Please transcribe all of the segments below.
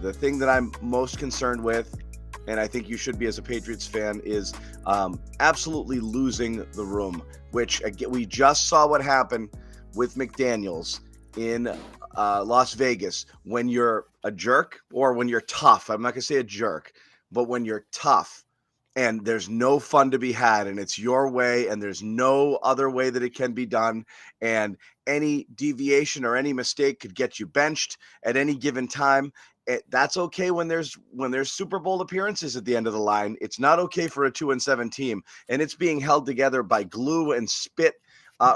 The thing that I'm most concerned with, and I think you should be as a Patriots fan, is absolutely losing the room, which again, we just saw what happened with McDaniels in Las Vegas. When you're a jerk, or when you're tough, I'm not going to say a jerk, but when you're tough and there's no fun to be had and it's your way and there's no other way that it can be done, and any deviation or any mistake could get you benched at any given time. That's okay when there's Super Bowl appearances at the end of the line. It's not okay for a 2-7 team, and it's being held together by glue and spit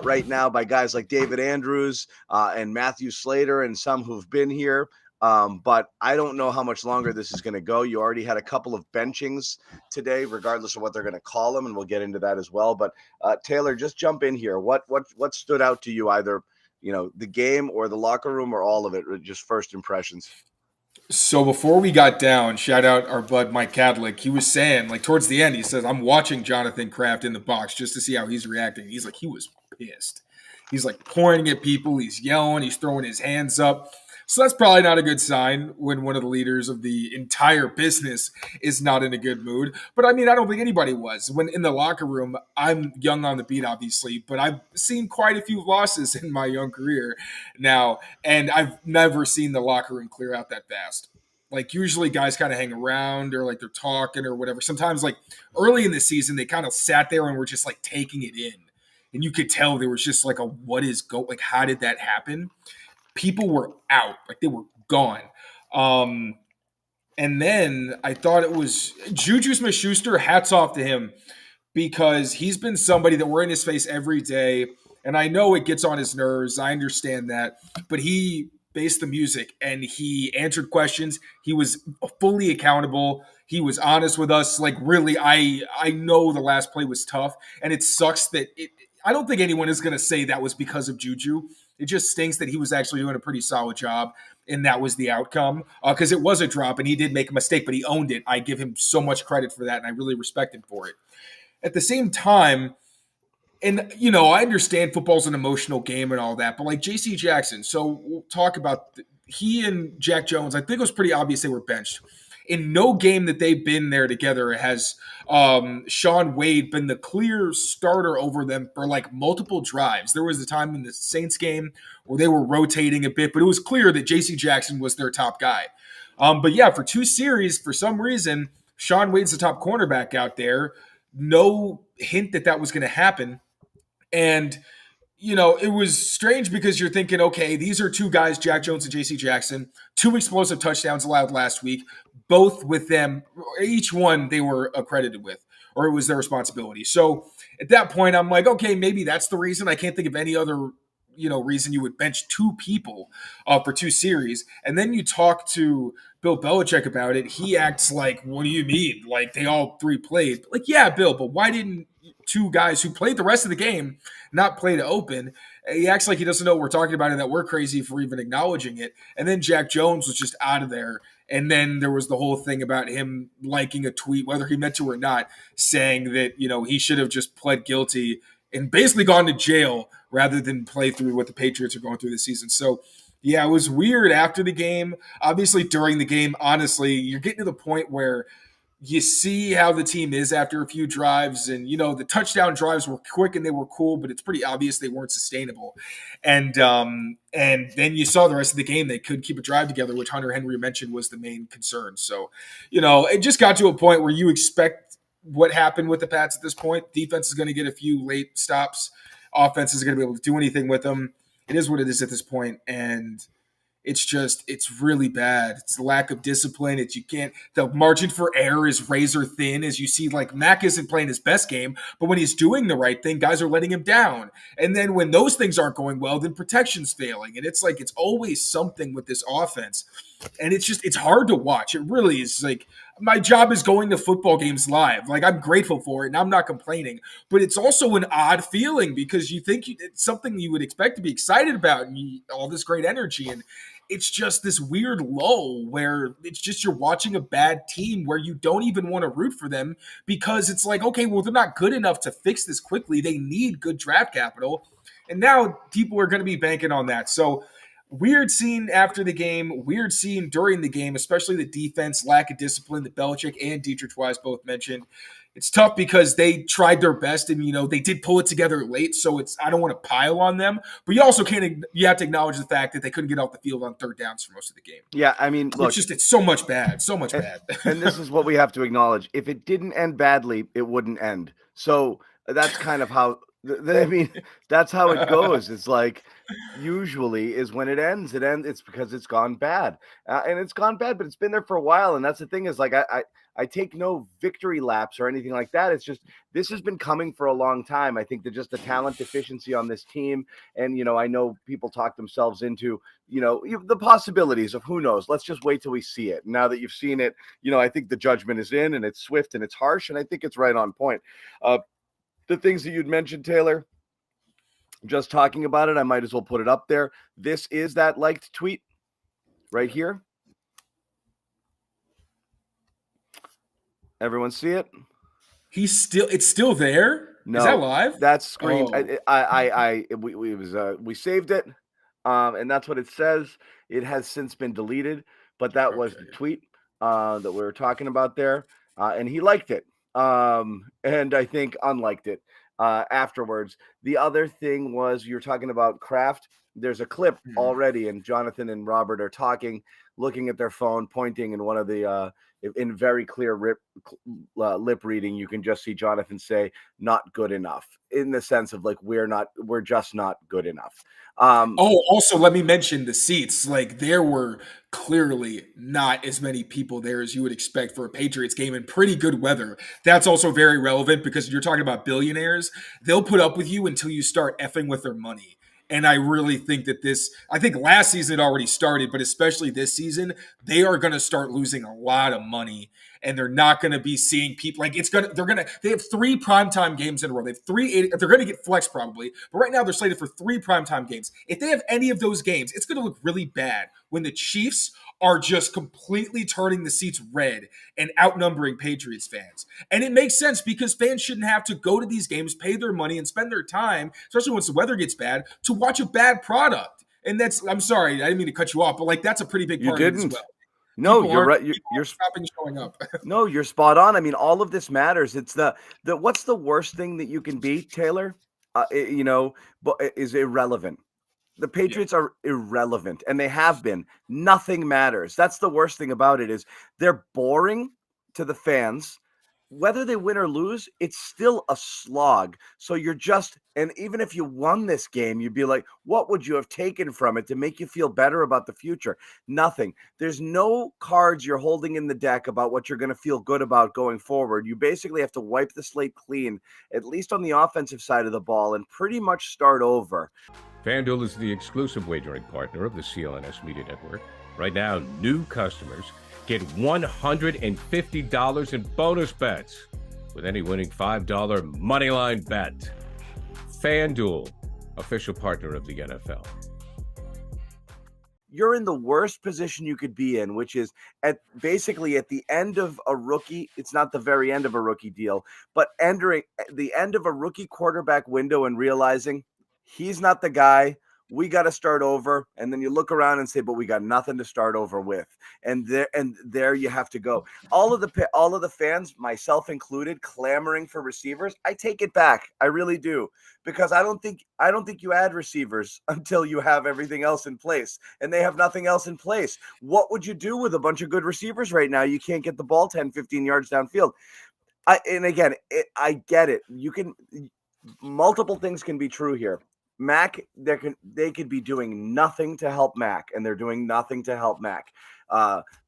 right now by guys like David Andrews and Matthew Slater and some who've been here. But I don't know how much longer this is going to go. You already had a couple of benchings today, regardless of what they're going to call them, and we'll get into that as well. But Tayler, just jump in here. What stood out to you, either the game or the locker room or all of it? Just first impressions. So before we got down, shout out our bud Mike Kadlick. He was saying, like, towards the end, he says, "I'm watching Jonathan Kraft in the box just to see how he's reacting." He's like, he was pissed. He's like pointing at people. He's yelling. He's throwing his hands up. So that's probably not a good sign when one of the leaders of the entire business is not in a good mood. But I mean, I don't think anybody was. When in the locker room, I'm young on the beat, obviously, but I've seen quite a few losses in my young career now, and I've never seen the locker room clear out that fast. Like, usually guys kind of hang around, or like they're talking or whatever. Sometimes, like, early in the season, they kind of sat there and were just like taking it in. And you could tell there was just like a, like, how did that happen? People were out, like they were gone. And then I thought it was Juju Smith-Schuster, hats off to him, because he's been somebody that we're in his face every day. And I know it gets on his nerves. I understand that. But he based the music and he answered questions. He was fully accountable. He was honest with us. Like, really, I know the last play was tough. And it sucks that I don't think anyone is going to say that was because of Juju. It just stinks that he was actually doing a pretty solid job, and that was the outcome. Because it was a drop, and he did make a mistake, but he owned it. I give him so much credit for that, and I really respect him for it. At the same time, and, I understand football's an emotional game and all that, but like J.C. Jackson, so we'll talk about he and Jack Jones, I think it was pretty obvious they were benched. In no game that they've been there together has Sean Wade been the clear starter over them for like multiple drives. There was a time in the Saints game where they were rotating a bit, but it was clear that J.C. Jackson was their top guy. But yeah, for 2 series, for some reason, Sean Wade's the top cornerback out there. No hint that was going to happen. And, it was strange because you're thinking, okay, these are 2 guys, Jack Jones and J.C. Jackson, 2 explosive touchdowns allowed last week, both with them, each one they were accredited with, or it was their responsibility. So at that point, I'm like, okay, maybe that's the reason. I can't think of any other, reason you would bench 2 people for 2 series. And then you talk to Bill Belichick about it. He acts like, what do you mean? Like, they all 3 played. Like, yeah, Bill, but why didn't 2 guys who played the rest of the game not play to open? He acts like he doesn't know what we're talking about and that we're crazy for even acknowledging it. And then Jack Jones was just out of there. And then there was the whole thing about him liking a tweet, whether he meant to or not, saying that, he should have just pled guilty and basically gone to jail rather than play through what the Patriots are going through this season. So, yeah, it was weird after the game. Obviously, during the game, honestly, you're getting to the point where you see how the team is after a few drives, and the touchdown drives were quick and they were cool, but it's pretty obvious they weren't sustainable. And then you saw the rest of the game; they couldn't keep a drive together, which Hunter Henry mentioned was the main concern. So, it just got to a point where you expect what happened with the Pats at this point. Defense is going to get a few late stops. Offense is going to be able to do anything with them. It is what it is at this point, and it's really bad. It's the lack of discipline. The margin for error is razor thin, as you see, like, Mac isn't playing his best game, but when he's doing the right thing, guys are letting him down. And then when those things aren't going well, then protection's failing. And it's like, it's always something with this offense. And it's hard to watch. It really is. Like, my job is going to football games live. Like, I'm grateful for it and I'm not complaining, but it's also an odd feeling because you think it's something you would expect to be excited about and all this great energy. And it's just this weird lull where it's just you're watching a bad team where you don't even want to root for them because it's like, okay, well, they're not good enough to fix this quickly. They need good draft capital. And now people are going to be banking on that. So weird scene after the game, weird scene during the game, especially the defense, lack of discipline that Belichick and Dietrich Wise both mentioned. It's tough because they tried their best and, they did pull it together late. So I don't want to pile on them, but you also you have to acknowledge the fact that they couldn't get off the field on third downs for most of the game. Yeah. I mean, look, it's so much bad. And this is what we have to acknowledge. If it didn't end badly, it wouldn't end. So that's kind of how, I mean, that's how it goes. It's like, usually is when it's because it's gone bad, and it's gone bad, but it's been there for a while. And that's the thing is, like, I take no victory laps or anything like that. It's just, this has been coming for a long time. I think that just the talent deficiency on this team. And, I know people talk themselves into, the possibilities of who knows. Let's just wait till we see it. Now that you've seen it, I think the judgment is in, and it's swift and it's harsh. And I think it's right on point. The things that you'd mentioned, Taylor, just talking about it, I might as well put it up there. This is that liked tweet right here. Everyone see it? It's still there? No, is that live? That's screened. Oh. We saved it, and that's what it says. It has since been deleted, but that was the tweet that we were talking about there, and he liked it, and I think unliked it afterwards. The other thing was, you're talking about Kraft. There's a clip already, and Jonathan and Robert are talking, looking at their phone, pointing, and one of the in very clear lip reading, you can just see Jonathan say, "Not good enough," in the sense of, like, we're just not good enough. Also, let me mention the seats. Like, there were clearly not as many people there as you would expect for a Patriots game in pretty good weather. That's also very relevant because you're talking about billionaires. They'll put up with you until you start effing with their money. And I really think that I think last season it already started, but especially this season, they are going to start losing a lot of money, and they're not going to be seeing people like they have 3 primetime games in a row. They have 3, they're going to get flex probably, but right now they're slated for 3 primetime games. If they have any of those games, it's going to look really bad when the Chiefs are just completely turning the seats red and outnumbering Patriots fans. And it makes sense because fans shouldn't have to go to these games, pay their money, and spend their time, especially once the weather gets bad, to watch a bad product. And I'm sorry, I didn't mean to cut you off, but, like, that's a pretty big part of it as well. No, you're right. You're stopping showing up. No, you're spot on. I mean, all of this matters. It's the what's the worst thing that you can be, Taylor? But is irrelevant. The Patriots are irrelevant, and they have been. Nothing matters. That's the worst thing about it, is they're boring to the fans. Whether they win or lose, it's still a slog. So and even if you won this game, you'd be like, what would you have taken from it to make you feel better about the future? Nothing. There's no cards you're holding in the deck about what you're going to feel good about going forward. You basically have to wipe the slate clean, at least on the offensive side of the ball, and pretty much start over. FanDuel is the exclusive wagering partner of the CLNS Media Network. Right now, new customers get $150 in bonus bets with any winning $5 moneyline bet. FanDuel, official partner of the NFL. You're in the worst position you could be in, which is basically at the end of a rookie. It's not the very end of a rookie deal, but entering the end of a rookie quarterback window and realizing he's not the guy. We got to start over. And then you look around and say, but we got nothing to start over with. And there you have to go. All of the fans, myself included, clamoring for receivers. I take it back. I really do, because I don't think you add receivers until you have everything else in place, and they have nothing else in place. What would you do with a bunch of good receivers right now? You can't get the ball 10, 15 yards downfield. I get it. Multiple things can be true here. Mac, they could be doing nothing to help Mac, and they're doing nothing to help Mac.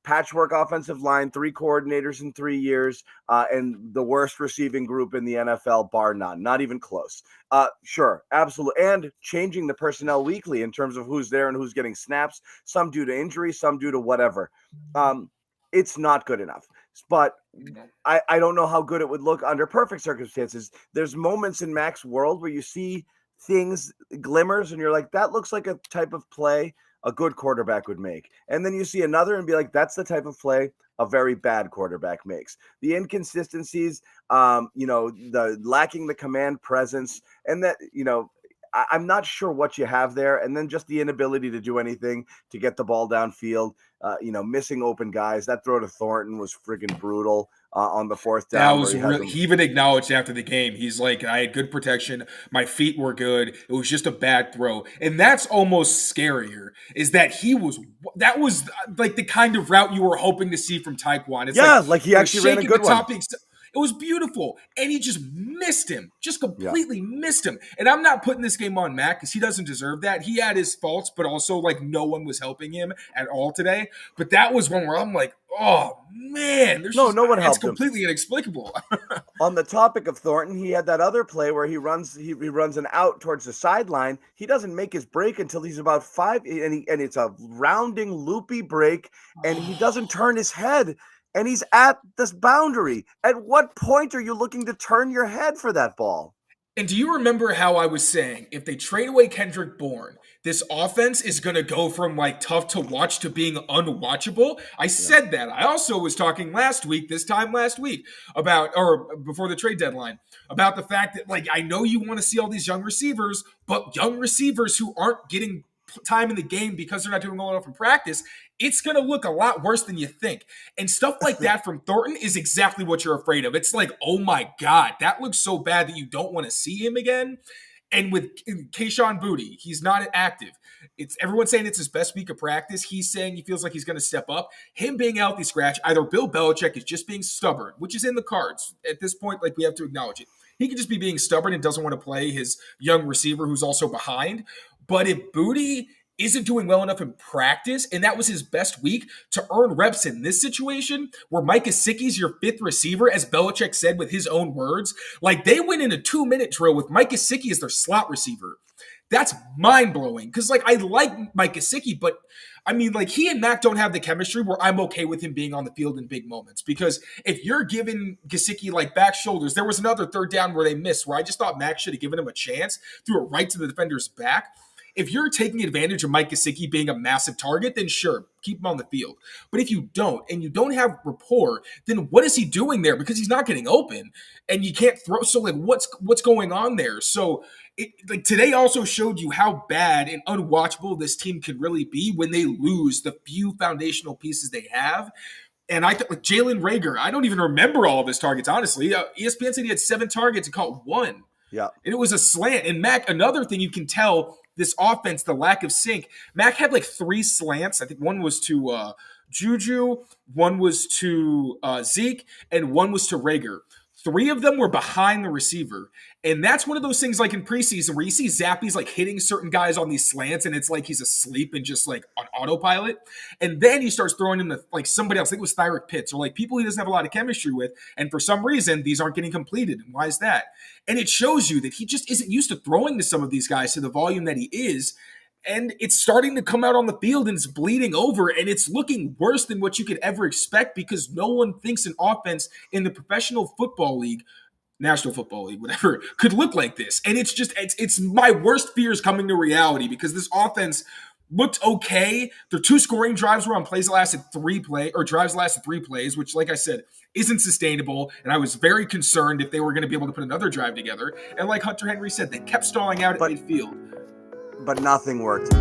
Patchwork offensive line, 3 coordinators in 3 years, and the worst receiving group in the NFL, bar none, not even close. Sure, absolutely. And changing the personnel weekly in terms of who's there and who's getting snaps, some due to injury, some due to whatever. It's not good enough. But I don't know how good it would look under perfect circumstances. There's moments in Mac's world where you see things, glimmers, and you're like, that looks like a type of play a good quarterback would make. And then you see another and be like, that's the type of play a very bad quarterback makes. The inconsistencies, the lacking the command presence, and that, I'm not sure what you have there. And then just the inability to do anything to get the ball downfield, missing open guys. That throw to Thornton was friggin' brutal on the fourth That down. was really, he even acknowledged after the game. He's like, I had good protection. My feet were good. It was just a bad throw. And that's almost scarier, is that that was like the kind of route you were hoping to see from Taekwon. It's like he actually ran a good one. It was beautiful. And he just missed him, just completely missed him. And I'm not putting this game on Mac because he doesn't deserve that. He had his faults, but also like no one was helping him at all today. But that was one where I'm like, oh man, no one helped. It's completely inexplicable. On the topic of Thornton, he had that other play where he runs an out towards the sideline. He doesn't make his break until he's about 5, and it's a rounding, loopy break, and he doesn't turn his head. And he's at this boundary. At what point are you looking to turn your head for that ball? And do you remember how I was saying, if they trade away Kendrick Bourne, this offense is going to go from like tough to watch to being unwatchable? I said that. I also was talking last week, about, or before the trade deadline, about the fact that like, I know you want to see all these young receivers, but young receivers who aren't getting time in the game because they're not doing well enough in practice, it's going to look a lot worse than you think. And stuff like that from Thornton is exactly what you're afraid of. It's like, oh my God, that looks so bad that you don't want to see him again. And with Kayshon Boutte, he's not active. It's everyone's saying it's his best week of practice. He's saying he feels like he's going to step up. Him being healthy scratch, either Bill Belichick is just being stubborn, which is in the cards at this point. Like, we have to acknowledge it. He could just be being stubborn and doesn't want to play his young receiver who's also behind. But if Boutte isn't doing well enough in practice, and that was his best week to earn reps in this situation, where Mike Gesicki's your fifth receiver, as Belichick said with his own words, like they went in a 2-minute drill with Mike Gesicki as their slot receiver. That's mind-blowing, because like I like Mike Gesicki, but I mean, like, he and Mac don't have the chemistry where I'm okay with him being on the field in big moments. Because if you're giving Gesicki like back shoulders, there was another third down where they missed, where I just thought Mac should have given him a chance, threw it right to the defender's back. If you're taking advantage of Mike Gesicki being a massive target, then sure, keep him on the field. But if you don't, and you don't have rapport, then what is he doing there? Because he's not getting open, and you can't throw. So like, what's going on there? So like today also showed you how bad and unwatchable this team can really be when they lose the few foundational pieces they have. And I thought, like, Jalen Reagor, I don't even remember all of his targets, honestly. ESPN said he had 7 targets and caught 1. Yeah. And it was a slant. And Mac, another thing you can tell this offense, the lack of sync, Mac had like 3 slants. I think one was to Juju, one was to Zeke, and one was to Reagor. 3 of them were behind the receiver. And that's one of those things like in preseason where you see Zappy's like hitting certain guys on these slants and it's like he's asleep and just like on autopilot. And then he starts throwing him to like somebody else. I think it was Thyrick Pitts or like people he doesn't have a lot of chemistry with. And for some reason, these aren't getting completed. And why is that? And it shows you that he just isn't used to throwing to some of these guys to the volume that he is. And it's starting to come out on the field and it's bleeding over and it's looking worse than what you could ever expect because no one thinks an offense in the professional football league, National Football League, whatever, could look like this. And it's just, it's my worst fears coming to reality because this offense looked okay. Their 2 scoring drives were on plays that lasted 3 plays, which, like I said, isn't sustainable. And I was very concerned if they were going to be able to put another drive together. And like Hunter Henry said, they kept stalling out at midfield. But nothing worked.